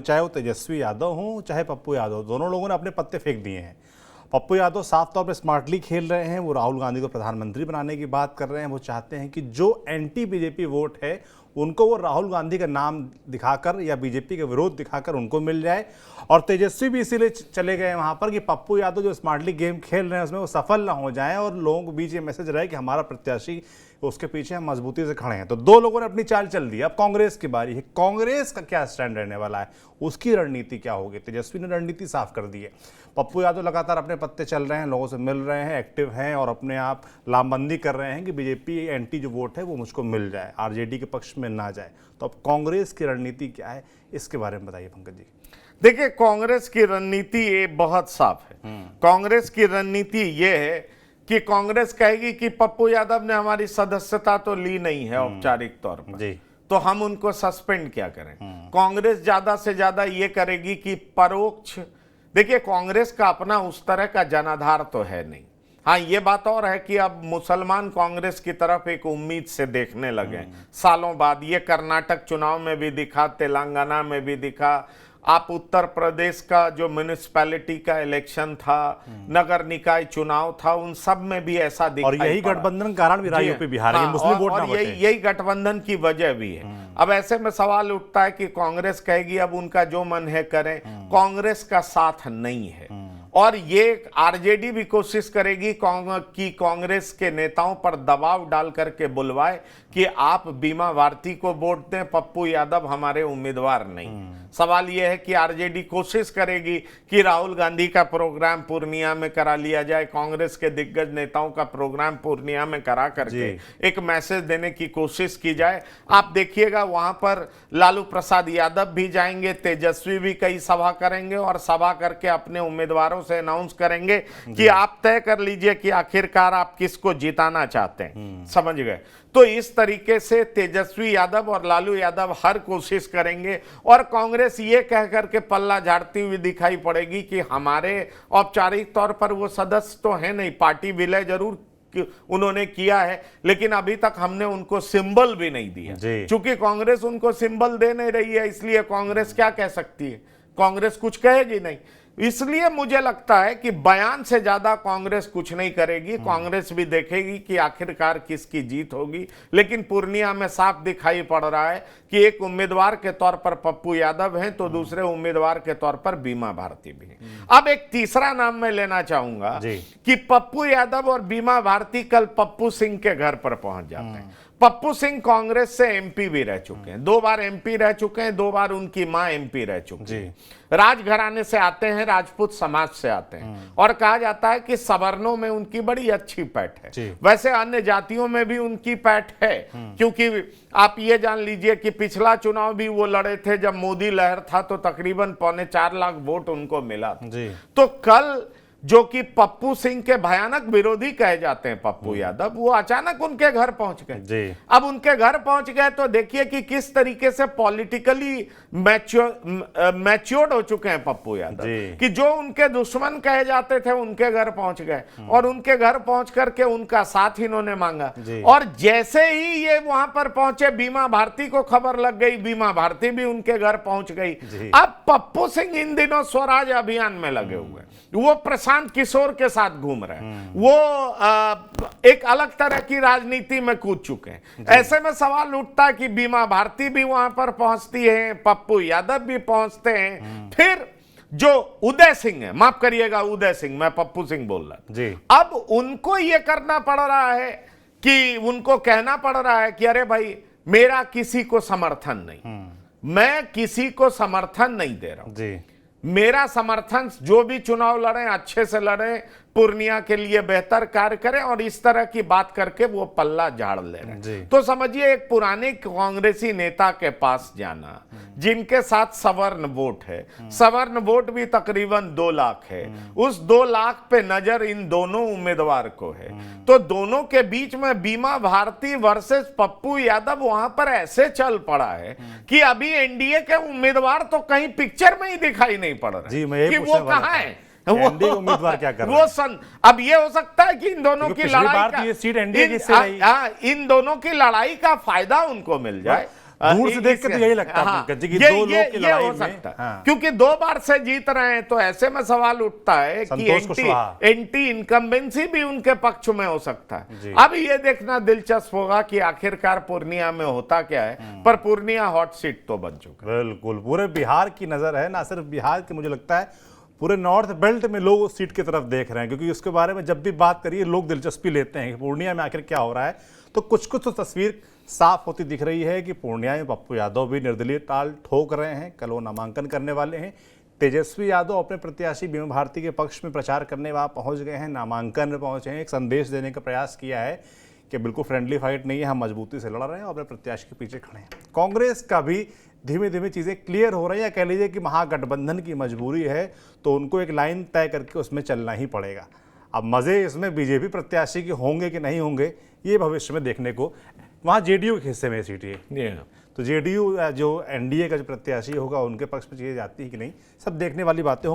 चाहे वो तेजस्वी यादव हों चाहे पप्पू यादव, दोनों लोगों ने अपने पत्ते फेंक दिए हैं। पप्पू यादव साफ तौर पर स्मार्टली खेल रहे हैं, वो राहुल गांधी को प्रधानमंत्री बनाने की बात कर रहे हैं। वो चाहते हैं कि जो एंटी बीजेपी वोट है उनको वो राहुल गांधी का नाम दिखाकर या बीजेपी का विरोध दिखाकर उनको मिल जाए। और तेजस्वी भी इसीलिए चले गए वहां पर कि पप्पू यादव जो स्मार्टली गेम खेल रहे हैं उसमें वो सफल ना हो जाएं और लोगों के बीच ये मैसेज रहे कि हमारा प्रत्याशी, उसके पीछे हम मजबूती से खड़े हैं। तो दो लोगों ने अपनी चाल चल दी। अब कांग्रेस की बारी है। कांग्रेस का क्या स्टैंड रहने वाला है, उसकी रणनीति क्या होगी? तेजस्वी ने रणनीति साफ कर दी है। पप्पू यादव लगातार अपने पत्ते चल रहे हैं, लोगों से मिल रहे हैं, एक्टिव हैं और अपने आप लामबंदी कर रहे हैं कि बीजेपी एंटी जो वोट है वो मुझको मिल जाए, आरजेडी के पक्ष में ना जाए। तो अब कांग्रेस की रणनीति क्या है, इसके बारे में बताइए पंकज जी। देखिए, कांग्रेस की रणनीति ये बहुत साफ है। कांग्रेस की रणनीति ये है कि कांग्रेस कहेगी कि पप्पू यादव ने हमारी सदस्यता तो ली नहीं है औपचारिक तौर पर जी, तो हम उनको सस्पेंड क्या करें। कांग्रेस ज्यादा से ज्यादा ये करेगी कि परोक्ष, देखिए कांग्रेस का अपना उस तरह का जनाधार तो है नहीं। हाँ, ये बात और है कि अब मुसलमान कांग्रेस की तरफ एक उम्मीद से देखने लगे सालों बाद। ये कर्नाटक चुनाव में भी दिखा, तेलंगाना में भी दिखा, आप उत्तर प्रदेश का जो म्युनिसिपैलिटी का इलेक्शन था, नगर निकाय चुनाव था, उन सब में भी ऐसा दिखाई और यही गठबंधन कारण भी रहा यूपी बिहार में, मुस्लिम वोट ना बटे। यही गठबंधन की वजह भी है। अब ऐसे में सवाल उठता है कि कांग्रेस कहेगी अब उनका जो मन है करें, कांग्रेस का साथ नहीं है। और ये आरजेडी भी कोशिश करेगी कि कांग्रेस के नेताओं पर दबाव डाल करके बुलवाए कि आप बीमा भारती को वोट दें, पप्पू यादव हमारे उम्मीदवार नहीं। सवाल यह है कि आरजेडी कोशिश करेगी कि राहुल गांधी का प्रोग्राम पूर्णिया में करा लिया जाए, कांग्रेस के दिग्गज नेताओं का प्रोग्राम पूर्णिया में करा करके एक मैसेज देने की कोशिश की जाए। आप देखिएगा वहां पर लालू प्रसाद यादव भी जाएंगे, तेजस्वी भी कई सभा करेंगे और सभा करके अपने उम्मीदवारों से अनाउंस करेंगे कि आप तय कर लीजिए कि आखिरकार आप किसको जिताना चाहते हैं। समझ गए? तो इस तरीके से तेजस्वी यादव और लालू यादव हर कोशिश करेंगे और कांग्रेस ये कह करके पल्ला झाड़ती हुई दिखाई पड़ेगी कि हमारे औपचारिक तौर पर वो सदस्य तो है नहीं, पार्टी विलय जरूर उन्होंने किया है लेकिन अभी तक हमने उनको सिंबल भी नहीं दिया। चूंकि कांग्रेस उनको सिंबल दे नहीं रही है, इसलिए कांग्रेस क्या कह सकती है? कांग्रेस कुछ कहेगी नहीं। इसलिए मुझे लगता है कि बयान से ज्यादा कांग्रेस कुछ नहीं करेगी। कांग्रेस भी देखेगी कि आखिरकार किसकी जीत होगी। लेकिन पूर्णिया में साफ दिखाई पड़ रहा है कि एक उम्मीदवार के तौर पर पप्पू यादव हैं तो दूसरे उम्मीदवार के तौर पर बीमा भारती भी हैं। अब एक तीसरा नाम मैं लेना चाहूंगा कि पप्पू यादव और बीमा भारती कल पप्पू सिंह के घर पर पहुंच जाते हैं। पप्पू सिंह कांग्रेस से एमपी भी रह चुके हैं, 2 बार एमपी रह चुके हैं, 2 बार उनकी मां एमपी रह चुकी है। राजघराने से आते हैं, राजपूत समाज से आते हैं और कहा जाता है कि सवर्णों में उनकी बड़ी अच्छी पैठ है। वैसे अन्य जातियों में भी उनकी पैठ है, क्योंकि आप ये जान लीजिए कि पिछला चुनाव भी वो लड़े थे जब मोदी लहर था तो तकरीबन 4.25 लाख वोट उनको मिला था। तो कल जो कि पप्पू सिंह के भयानक विरोधी कहे जाते हैं पप्पू यादव, वो अचानक उनके घर पहुंच गए। अब उनके घर पहुंच गए तो देखिए कि किस तरीके से पॉलिटिकली मैच्योर्ड हो चुके हैं पप्पू यादव, कि जो उनके दुश्मन कहे जाते थे उनके घर पहुंच गए और उनके घर पहुंच करके उनका साथ इन्होंने मांगा। और जैसे ही ये वहां पर पहुंचे, बीमा भारती को खबर लग गई, बीमा भारती भी उनके घर पहुंच गई। अब पप्पू सिंह इन दिनों स्वराज अभियान में लगे हुए, वो प्रशांत किशोर के साथ घूम रहे हैं, वो एक अलग तरह की राजनीति में कूद चुके हैं। ऐसे में सवाल उठता है कि बीमा भारती भी वहां पर पहुंचती है, पप्पू यादव भी पहुंचते हैं, फिर जो उदय सिंह है, माफ करिएगा उदय सिंह, मैं पप्पू सिंह बोल रहा, अब उनको यह करना पड़ रहा है कि उनको कहना पड़ रहा है कि अरे भाई मेरा किसी को समर्थन नहीं, मैं किसी को समर्थन नहीं दे रहा हूं, मेरा समर्थन जो भी चुनाव लड़े अच्छे से लड़े, पूर्णिया के लिए बेहतर कार्य करें, और इस तरह की बात करके वो पल्ला झाड़ ले रहे। तो समझिए एक पुराने कांग्रेसी नेता के पास जाना जिनके साथ सवर्ण वोट है, सवर्ण वोट भी तकरीबन 2 लाख है, उस 2 लाख पे नजर इन दोनों उम्मीदवार को है, तो दोनों के बीच में बीमा भारती वर्सेस पप्पू यादव वहां पर ऐसे चल पड़ा है कि अभी एनडीए के उम्मीदवार तो कहीं पिक्चर में ही दिखाई नहीं पड़ रहे कि वो कहां है, एनडीए उम्मीदवार क्या कर रहे हैं। अब ये हो सकता है कि इन दोनों की लड़ाई का, ये सीट एनडीए की से रही, इन दोनों की लड़ाई का फायदा उनको मिल जाए। दूर से देख के तो यही लगता है हाँ, पंकज जी कि दो लोग की लड़ाई हो में, सकता है हाँ। क्योंकि 2 बार से जीत रहे हैं, तो ऐसे में सवाल उठता है कि संतोष कुशवाहा। एंटी इनकम्बेंसी भी उनके पक्ष में हो सकता जी। है। अब ये देखना दिलचस्प होगा कि आखिरकार पूर्णिया में होता क्या है, पर पूर्णिया हॉट सीट तो बन चुका है। बिल्कुल, पूरे बिहार की नजर है, ना सिर्फ बिहार की, मुझे लगता है पूरे नॉर्थ बेल्ट में लोग उस सीट की तरफ देख रहे हैं, क्योंकि उसके बारे में जब भी बात करिए लोग दिलचस्पी लेते हैं कि पूर्णिया में आखिर क्या हो रहा है। तो कुछ कुछ तो तस्वीर साफ होती दिख रही है कि पूर्णिया में पप्पू यादव भी निर्दलीय ताल ठोक रहे हैं। कल वो नामांकन करने वाले हैं। तेजस्वी यादव अपने प्रत्याशी बीमा भारती के पक्ष में प्रचार करने वहाँ पहुँच गए हैं, नामांकन में पहुँचे हैं, एक संदेश देने का प्रयास किया है कि बिल्कुल फ्रेंडली फाइट नहीं है, हम मजबूती से लड़ रहे हैं और अपने प्रत्याशी के पीछे खड़े हैं। कांग्रेस का भी धीमे धीमे चीज़ें क्लियर हो रही हैं, या कह लीजिए कि महागठबंधन की मजबूरी है, तो उनको एक लाइन तय करके उसमें चलना ही पड़ेगा। अब मज़े इसमें बीजेपी प्रत्याशी के होंगे कि नहीं होंगे, ये भविष्य में देखने को। वहाँ जेडीयू के हिस्से में सीट है, तो जेडीयू जो एनडीए का जो प्रत्याशी होगा उनके पक्ष में चीज़ें जाती है कि नहीं, सब देखने वाली बातें होंगी।